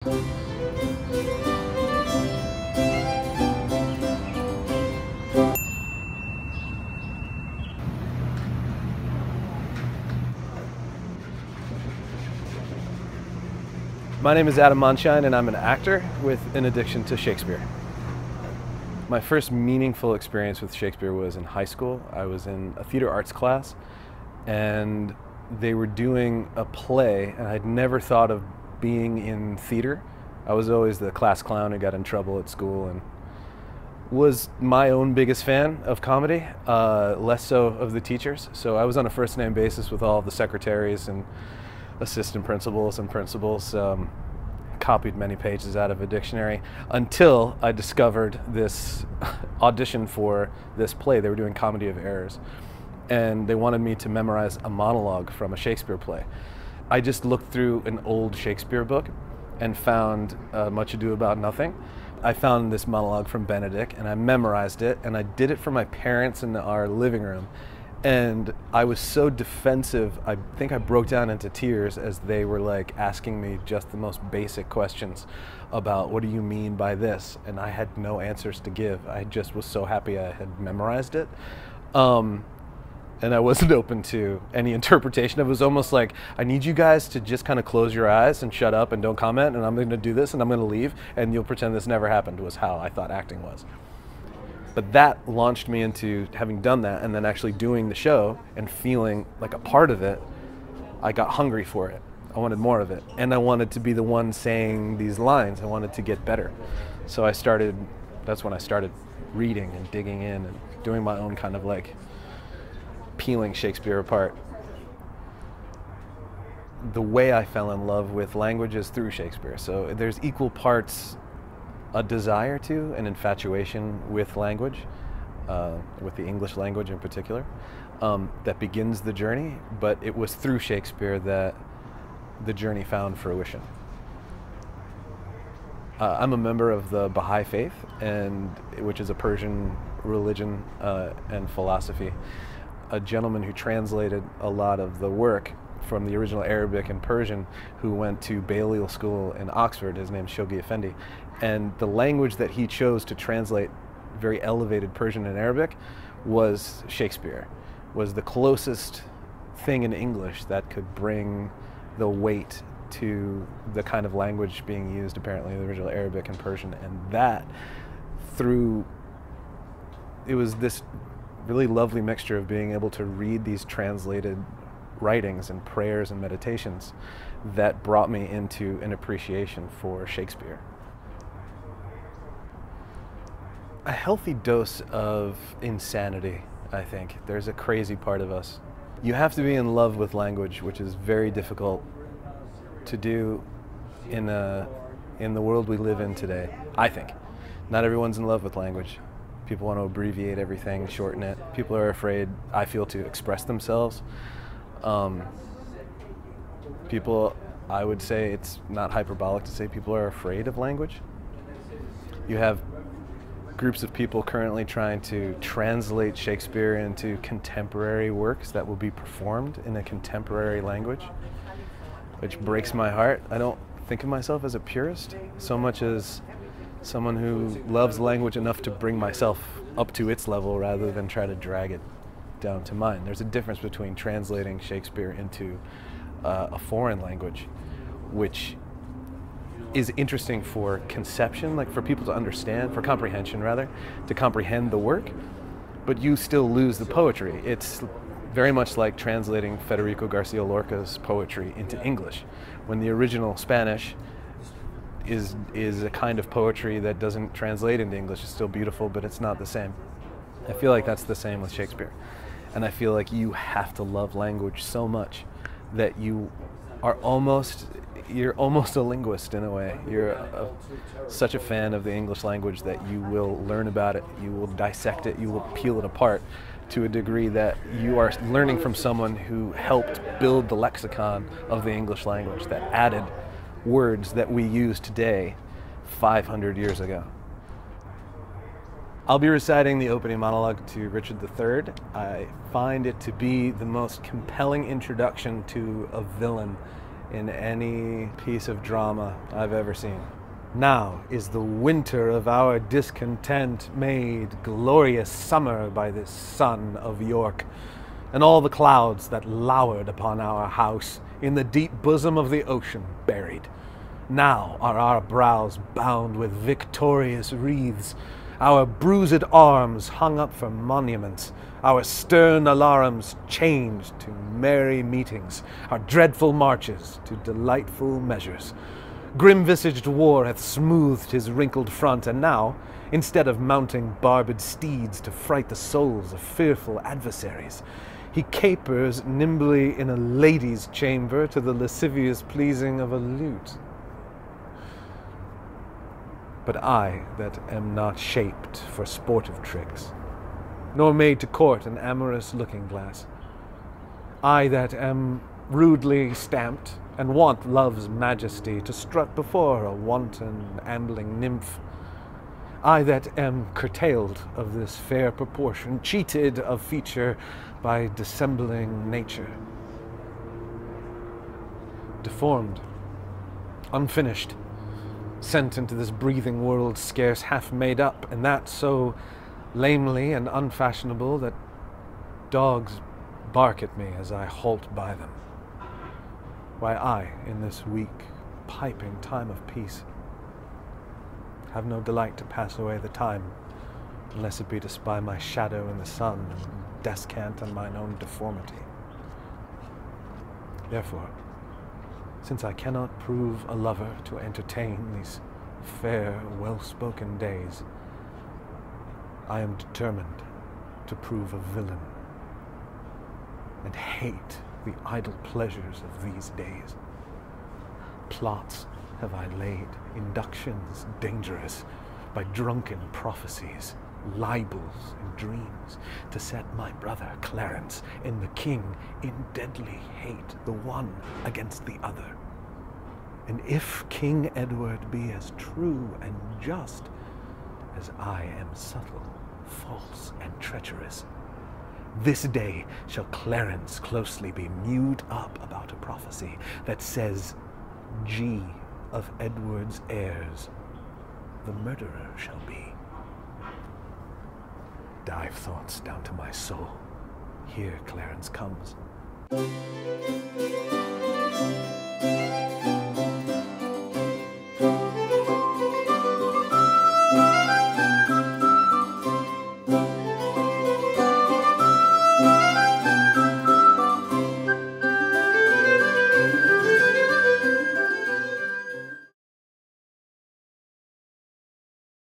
My name is Adam Mondschein, and I'm an actor with an addiction to Shakespeare. My first meaningful experience with Shakespeare was in high school. I was in a theater arts class, and they were doing a play, and I'd never thought of being in theater. I was always the class clown who got in trouble at school and was my own biggest fan of comedy, less so of the teachers. So I was on a first-name basis with all of the secretaries and assistant principals and principals, copied many pages out of a dictionary until I discovered this audition for this play. They were doing Comedy of Errors, and they wanted me to memorize a monologue from a Shakespeare play. I just looked through an old Shakespeare book and found Much Ado About Nothing. I found this monologue from Benedict and I memorized it, and I did it for my parents in our living room. And I was so defensive, I think I broke down into tears as they were like asking me just the most basic questions about what do you mean by this? And I had no answers to give. I just was so happy I had memorized it. And I wasn't open to any interpretation. It was almost like, I need you guys to just kind of close your eyes and shut up and don't comment, and I'm going to do this and I'm going to leave and you'll pretend this never happened, was how I thought acting was. But that launched me into having done that and then actually doing the show and feeling like a part of it. I got hungry for it. I wanted more of it. And I wanted to be the one saying these lines. I wanted to get better. So that's when I started reading and digging in and doing my own kind of like peeling Shakespeare apart. The way I fell in love with language is through Shakespeare. So there's equal parts a desire to, an infatuation with language, with the English language in particular, that begins the journey, but it was through Shakespeare that the journey found fruition. I'm a member of the Bahá'í faith, which is a Persian religion and philosophy. A gentleman who translated a lot of the work from the original Arabic and Persian, who went to Balliol School in Oxford. His name's Shoghi Effendi. And the language that he chose to translate very elevated Persian and Arabic was Shakespeare, was the closest thing in English that could bring the weight to the kind of language being used apparently in the original Arabic and Persian. And that, it was this really lovely mixture of being able to read these translated writings and prayers and meditations that brought me into an appreciation for Shakespeare. A healthy dose of insanity, I think. There's a crazy part of us. You have to be in love with language, which is very difficult to do in the world we live in today, I think. Not everyone's in love with language. People want to abbreviate everything, shorten it. People are afraid, I feel, to express themselves. I would say it's not hyperbolic to say people are afraid of language. You have groups of people currently trying to translate Shakespeare into contemporary works that will be performed in a contemporary language, which breaks my heart. I don't think of myself as a purist so much as someone who loves language enough to bring myself up to its level rather than try to drag it down to mine. There's a difference between translating Shakespeare into a foreign language, which is interesting for conception, like for people to understand, for comprehension rather, to comprehend the work, but you still lose the poetry. It's very much like translating Federico Garcia Lorca's poetry into English, when the original Spanish is a kind of poetry that doesn't translate into English. It's still beautiful, but it's not the same. I feel like that's the same with Shakespeare. And I feel like you have to love language so much that you're almost a linguist in a way. You're such a fan of the English language that you will learn about it, you will dissect it, you will peel it apart to a degree that you are learning from someone who helped build the lexicon of the English language, that added words that we use today 500 years ago. I'll be reciting the opening monologue to Richard III. I find it to be the most compelling introduction to a villain in any piece of drama I've ever seen. Now is the winter of our discontent made glorious summer by this son of York, and all the clouds that lowered upon our house in the deep bosom of the ocean buried. Now are our brows bound with victorious wreaths, our bruised arms hung up for monuments, our stern alarums changed to merry meetings, our dreadful marches to delightful measures. Grim-visaged war hath smoothed his wrinkled front, and now, instead of mounting barbed steeds to fright the souls of fearful adversaries, he capers nimbly in a lady's chamber to the lascivious pleasing of a lute. But I that am not shaped for sportive tricks, nor made to court an amorous looking-glass, I that am rudely stamped, and want love's majesty to strut before a wanton ambling nymph, I that am curtailed of this fair proportion, cheated of feature by dissembling nature, deformed, unfinished, sent into this breathing world scarce half made up, and that so lamely and unfashionable that dogs bark at me as I halt by them. Why, I, in this weak, piping time of peace, have no delight to pass away the time, unless it be to spy my shadow in the sun and descant on mine own deformity. Therefore, since I cannot prove a lover to entertain these fair, well-spoken days, I am determined to prove a villain, and hate the idle pleasures of these days. Plots have I laid, inductions dangerous, by drunken prophecies, libels and dreams, to set my brother Clarence and the king in deadly hate, the one against the other. And if King Edward be as true and just as I am subtle, false, and treacherous, this day shall Clarence closely be mewed up about a prophecy that says, G of Edward's heirs, the murderer shall be. Dive thoughts down to my soul. Here Clarence comes.